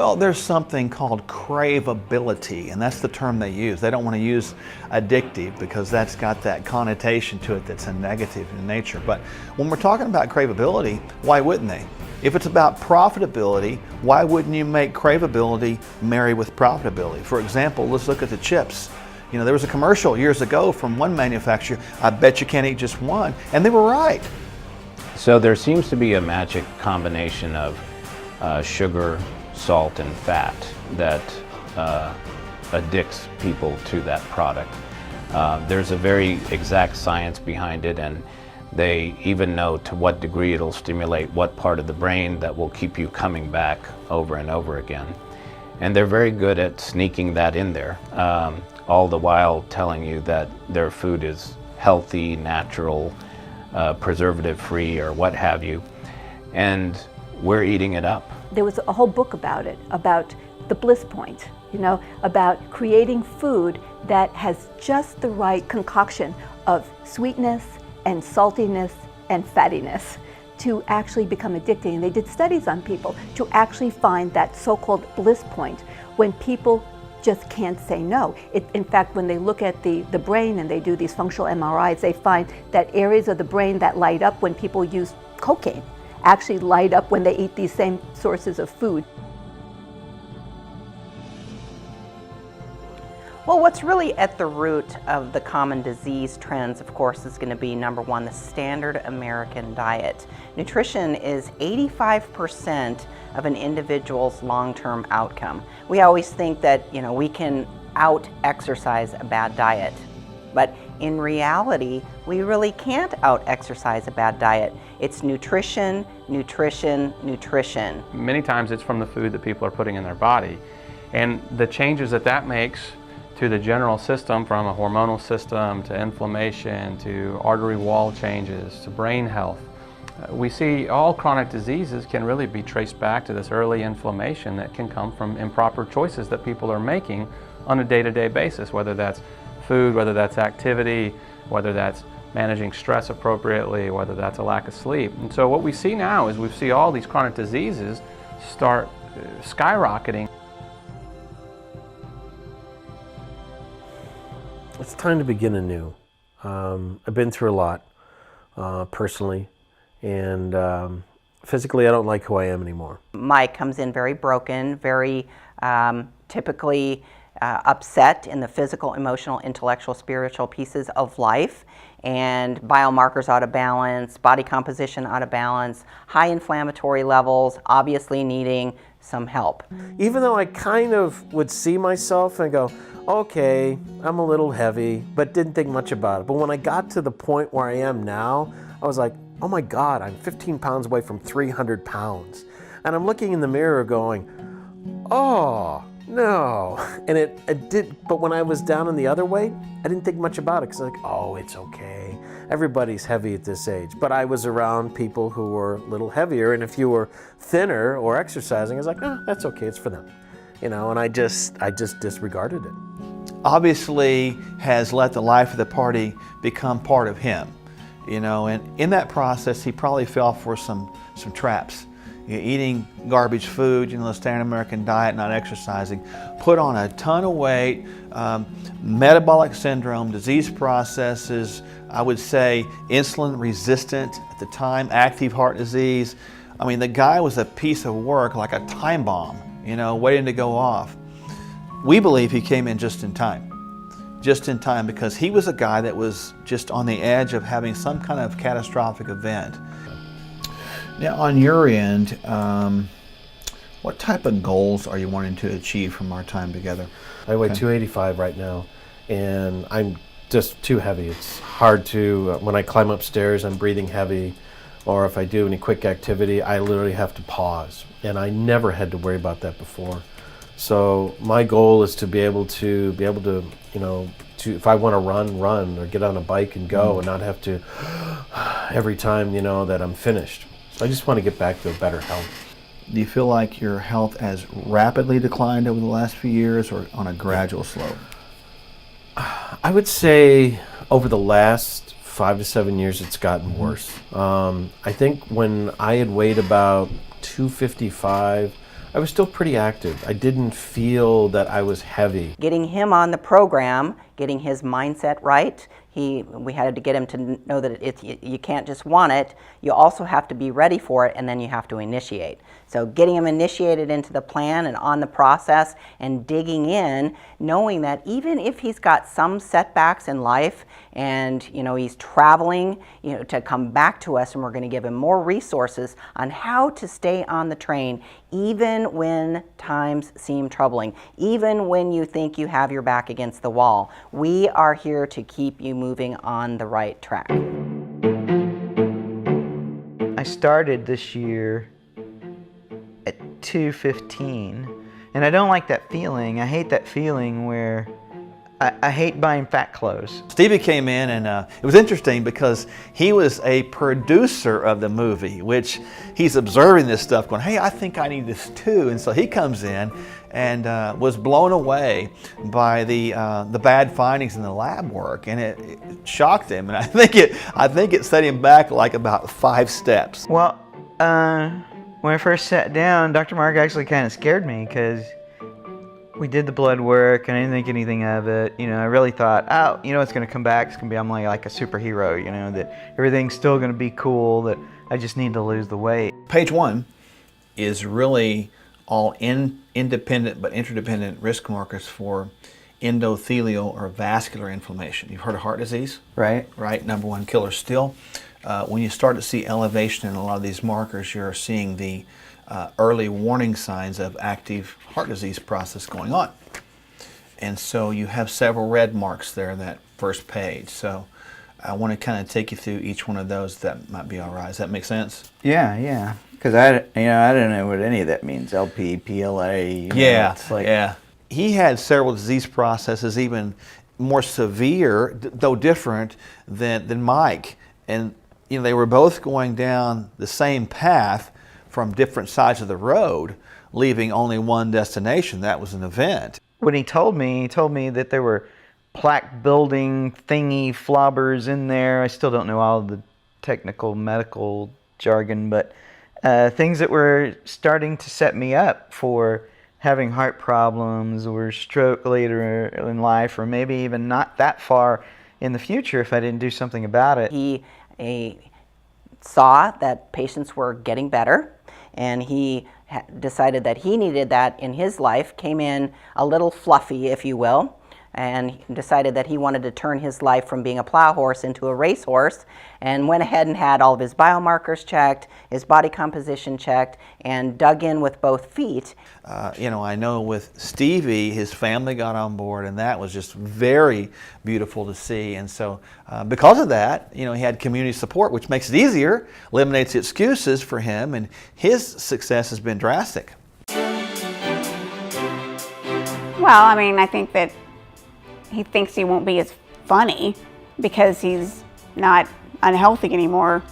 Well, there's something called craveability, and that's the term they use. They don't want to use addictive because that's got that connotation to it that's a negative in nature. But when we're talking about craveability, why wouldn't they? If it's about profitability, why wouldn't you make craveability marry with profitability? For example, let's look at the chips. You know, there was a commercial years ago from one manufacturer, I bet you can't eat just one, and they were right. So there seems to be a magic combination of sugar, salt, and fat that addicts people to that product. There's a very exact science behind it, and they even know to what degree it'll stimulate what part of the brain that will keep you coming back over and over again. And they're very good at sneaking that in there, all the while telling you that their food is healthy, natural, preservative-free, or what have you. And we're eating it up. There was a whole book about it, about the bliss point, you know, about creating food that has just the right concoction of sweetness and saltiness and fattiness to actually become addicting. And they did studies on people to actually find that so-called bliss point when people just can't say no. In fact, when they look at the brain and they do these functional MRIs, they find that areas of the brain that light up when people use cocaine actually light up when they eat these same sources of food. Well, what's really at the root of the common disease trends, of course, is going to be number one, the standard American diet. Nutrition is 85% of an individual's long-term outcome. We always think that, you know, we can out-exercise a bad diet, but in reality, we really can't out-exercise a bad diet. It's nutrition, nutrition, nutrition. Many times it's from the food that people are putting in their body, and the changes that makes to the general system, from a hormonal system to inflammation to artery wall changes to brain health. We see all chronic diseases can really be traced back to this early inflammation that can come from improper choices that people are making on a day-to-day basis, whether that's food, whether that's activity, whether that's managing stress appropriately, whether that's a lack of sleep. And so what we see now is we see all these chronic diseases start skyrocketing. It's time to begin anew. I've been through a lot personally, and physically I don't like who I am anymore. Mike comes in very broken, very typically upset in the physical, emotional, intellectual, spiritual pieces of life, and biomarkers out of balance, body composition out of balance, high inflammatory levels, obviously needing some help. Even though I kind of would see myself and go, okay, I'm a little heavy, but didn't think much about it. But when I got to the point where I am now, I was like, oh my God, I'm 15 pounds away from 300 pounds. And I'm looking in the mirror going, oh, no. And it did, but when I was down in the other way, I didn't think much about it because I was like, oh, it's okay. Everybody's heavy at this age. But I was around people who were a little heavier, and if you were thinner or exercising, I was like, oh, that's okay, it's for them. You know, and I just disregarded it. Obviously has let the life of the party become part of him, you know, and in that process he probably fell for some traps. Eating garbage food, you know, the standard American diet, not exercising, put on a ton of weight, metabolic syndrome, disease processes, I would say insulin resistant at the time, active heart disease. I mean, the guy was a piece of work, like a time bomb, you know, waiting to go off. We believe he came in just in time because he was a guy that was just on the edge of having some kind of catastrophic event. Now, on your end, what type of goals are you wanting to achieve from our time together? I weigh 285 right now, and I'm just too heavy. It's hard to, when I climb upstairs, I'm breathing heavy, or if I do any quick activity, I literally have to pause, and I never had to worry about that before. So my goal is to be able to, you know, if I want to run, or get on a bike and go, and not have to every time, you know, that I'm finished. So I just want to get back to a better health. Do you feel like your health has rapidly declined over the last few years, or on a gradual slope? I would say over the last 5 to 7 years, it's gotten worse. I think when I had weighed about 255, I was still pretty active. I didn't feel that I was heavy. Getting him on the program, getting his mindset right, we had to get him to know that you can't just want it, you also have to be ready for it, and then you have to initiate. So getting him initiated into the plan and on the process and digging in, knowing that even if he's got some setbacks in life and he's traveling to come back to us, and we're going to give him more resources on how to stay on the train even when times seem troubling, even when you think you have your back against the wall. We are here to keep you moving on the right track. I started this year at 215, and I don't like that feeling. I hate that feeling where I hate buying fat clothes. Stevie came in, and it was interesting because he was a producer of the movie, which he's observing this stuff going, hey, I think I need this too. And so he comes in and was blown away by the bad findings in the lab work, and it shocked him. And I think it set him back like about 5 steps. Well, when I first sat down, Dr. Mark actually kind of scared me because we did the blood work and I didn't think anything of it. I really thought, oh, it's going to come back. It's going to be, I'm like a superhero, that everything's still going to be cool, that I just need to lose the weight. Page 1 is really all independent but interdependent risk markers for endothelial or vascular inflammation. You've heard of heart disease? Right. Right, #1 killer still. When you start to see elevation in a lot of these markers, you're seeing the early warning signs of active heart disease process going on. And so you have several red marks there in that first page. So I want to kind of take you through each one of those. That might be all right. Does that make sense? Yeah. Because I don't know what any of that means. LP, PLA. Yeah. He had several disease processes, even more severe, though different than Mike. And they were both going down the same path from different sides of the road, leaving only one destination. That was an event. When he told me that there were plaque building thingy flobbers in there. I still don't know all of the technical medical jargon, but things that were starting to set me up for having heart problems or stroke later in life, or maybe even not that far in the future if I didn't do something about it. He saw that patients were getting better, and he decided that he needed that in his life, came in a little fluffy, if you will, and he decided that he wanted to turn his life from being a plow horse into a racehorse, and went ahead and had all of his biomarkers checked, his body composition checked, and dug in with both feet. I know with Stevie, his family got on board, and that was just very beautiful to see. And so because of that, he had community support, which makes it easier, eliminates the excuses for him, and his success has been drastic. Well, I think that he thinks he won't be as funny because he's not unhealthy anymore,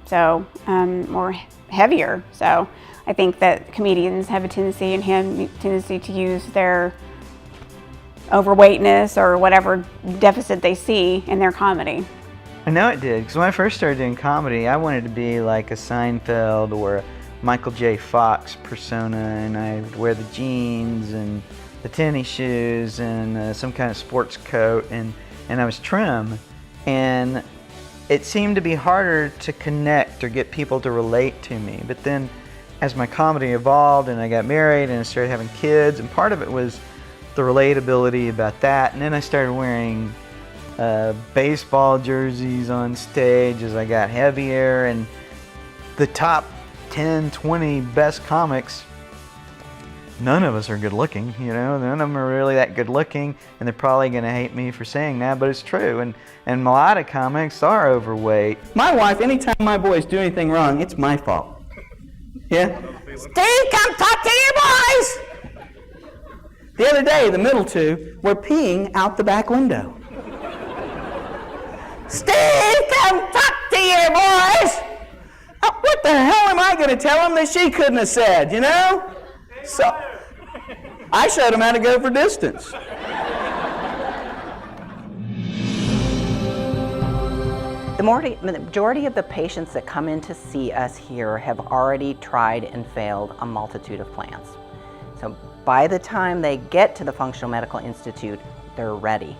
so more heavier. So I think that comedians have a tendency to use their overweightness or whatever deficit they see in their comedy. I know it did, because when I first started doing comedy, I wanted to be like a Seinfeld or a Michael J. Fox persona, and I would wear the jeans and the tennis shoes and some kind of sports coat, and I was trim, and it seemed to be harder to connect or get people to relate to me. But then as my comedy evolved and I got married and I started having kids, and part of it was the relatability about that, and then I started wearing baseball jerseys on stage as I got heavier, and the top 10, 20 best comics, none of us are good looking, none of them are really that good looking, and they're probably going to hate me for saying that, but it's true, and a lot of comics are overweight. My wife, anytime my boys do anything wrong, it's my fault. Yeah? Steve, come talk to your boys! The other day, the middle two were peeing out the back window. Steve, come talk to your boys! What the hell am I going to tell them that she couldn't have said, So, I showed them how to go for distance. The majority of the patients that come in to see us here have already tried and failed a multitude of plans. So by the time they get to the Functional Medical Institute, they're ready.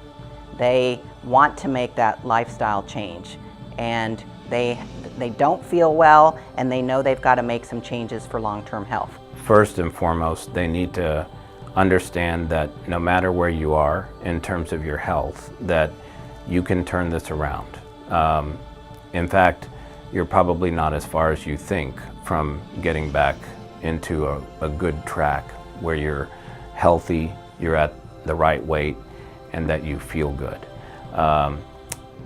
They want to make that lifestyle change, and they don't feel well, and they know they've got to make some changes for long-term health. First and foremost, they need to understand that no matter where you are in terms of your health, that you can turn this around. In fact, you're probably not as far as you think from getting back into a good track where you're healthy, you're at the right weight, and that you feel good.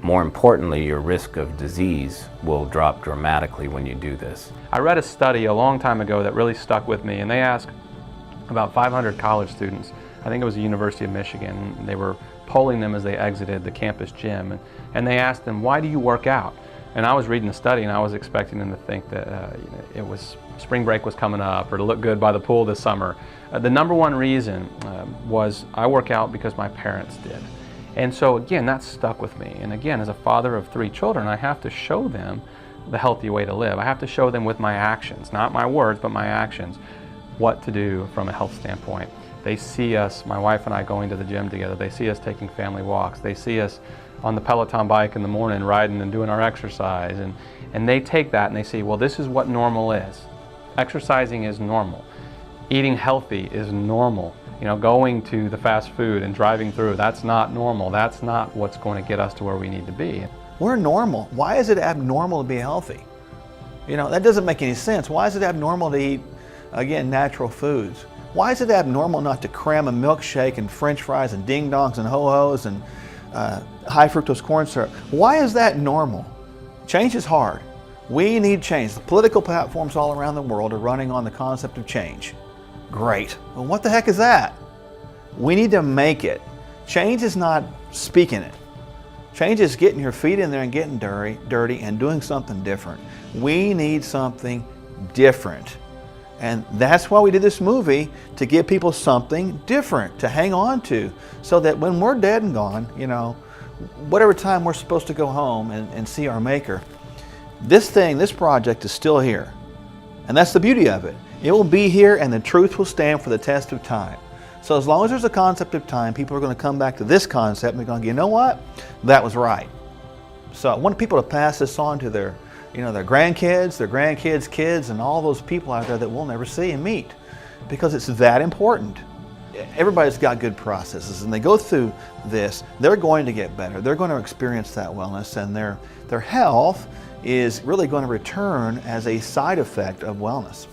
More importantly, your risk of disease will drop dramatically when you do this. I read a study a long time ago that really stuck with me, and they asked about 500 college students. I think it was the University of Michigan. They were polling them as they exited the campus gym, and they asked them, "Why do you work out?" And I was reading the study, and I was expecting them to think that it was spring break was coming up, or to look good by the pool this summer. The number one reason was, I work out because my parents did. And so again, that stuck with me. And again, as a father of 3 children, I have to show them the healthy way to live. I have to show them with my actions, not my words, but my actions, what to do from a health standpoint. They see us, my wife and I, going to the gym together. They see us taking family walks. They see us on the Peloton bike in the morning riding and doing our exercise. And they take that and they say, well, this is what normal is. Exercising is normal. Eating healthy is normal. You know, going to the fast food and driving through, that's not normal. That's not what's going to get us to where we need to be. We're normal. Why is it abnormal to be healthy? You know, that doesn't make any sense. Why is it abnormal to eat, again, natural foods? Why is it abnormal not to cram a milkshake and french fries and ding-dongs and ho-hos and high fructose corn syrup? Why is that normal? Change is hard. We need change. The political platforms all around the world are running on the concept of change. Great. Well, what the heck is that? We need to make it. Change is not speaking it. Change is getting your feet in there and getting dirty and doing something different. We need something different. And that's why we did this movie, to give people something different to hang on to, so that when we're dead and gone, you know, whatever time we're supposed to go home and see our Maker, this project is still here. And that's the beauty of it. It will be here, and the truth will stand for the test of time. So as long as there's a concept of time, people are going to come back to this concept and they're going to go, you know what? That was right. So I want people to pass this on to their grandkids' kids, and all those people out there that we'll never see and meet, because it's that important. Everybody's got good processes, and they go through this, they're going to get better. They're going to experience that wellness, and their health is really going to return as a side effect of wellness.